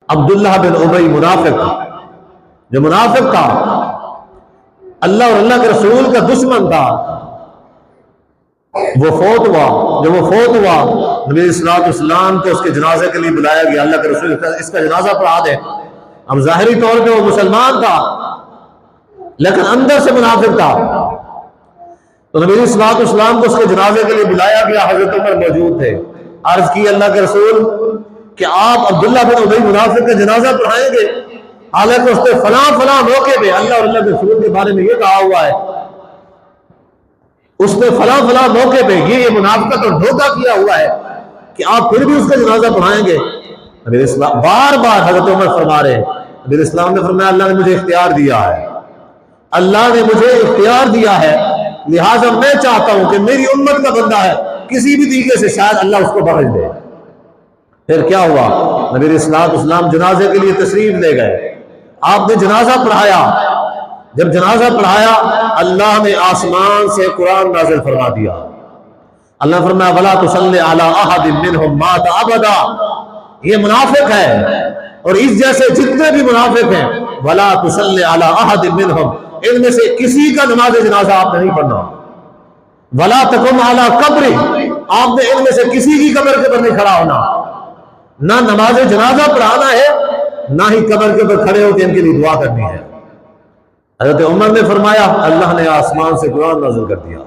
عبداللہ بن ابی منافق، جو منافق تھا، اللہ اور اللہ کے رسول کا دشمن تھا، وہ فوت ہوا۔ جب وہ فوت ہوا، نبی صلی اللہ علیہ وسلم کو اس کے جنازے کے لیے بلایا گیا۔ اللہ کے رسول اس کا جنازہ پڑھا دے۔ اب ظاہری طور پہ وہ مسلمان تھا لیکن اندر سے منافق تھا، تو نبی صلی اللہ علیہ وسلم کو اس کے جنازے کے لیے بلایا گیا۔ حضرت عمر موجود تھے۔ عرض کی اللہ کے رسول کہ آپ عبداللہ بن ابی منافق کا جنازہ پڑھائیں گے، حالانکہ اس نے فلاں فلاں موقع پہ اللہ اور اللہ کے رسول کے بارے میں یہ کہا ہوا ہے، اس نے فلاں فلاں موقع پہ یہ منافقت اور دھوکہ کیا ہوا ہے کہ آپ پھر بھی اس کا جنازہ پڑھائیں گے؟ نبی اسلام بار بار حضرت عمر فرما رہے ہیں، نبی اسلام نے فرمایا اللہ نے مجھے اختیار دیا ہے، اللہ نے مجھے اختیار دیا ہے، لہٰذا میں چاہتا ہوں کہ میری امت کا بندہ ہے، کسی بھی طریقے سے شاید اللہ اس کو بخش دے۔ پھر کیا ہوا؟ نبی علیہ الصلوۃ والسلام جنازے کے لیے تشریف لے گئے، آپ نے جنازہ پڑھایا۔ جب جنازہ پڑھایا، اللہ نے آسمان سے قرآن نازل فرما دیا۔ اللہ نے فرمایا وَلَا تُصَلِّ عَلَىٰ أَحَدٍ مِّنْهُمْ مَاتَ أَبَدًا، یہ منافق ہے، اور اس جیسے جتنے بھی منافق ہیں، وَلَا تُصَلِّ عَلَىٰ أَحَدٍ مِّنْهُمْ، ان میں سے کسی کا نماز جنازہ آپ نے نہیں پڑھنا۔ وَلَا تَقُمْ عَلَىٰ قَبْرٍ، آپ نے ان میں سے کسی کی قبر کے پر نہیں کھڑا ہونا۔ نہ نماز جنازہ پڑھانا ہے، نہ ہی قبر کے پر کھڑے ہو کے ان کے لیے دعا کرنی ہے۔ حضرت عمر نے فرمایا اللہ نے آسمان سے قرآن نازل کر دیا۔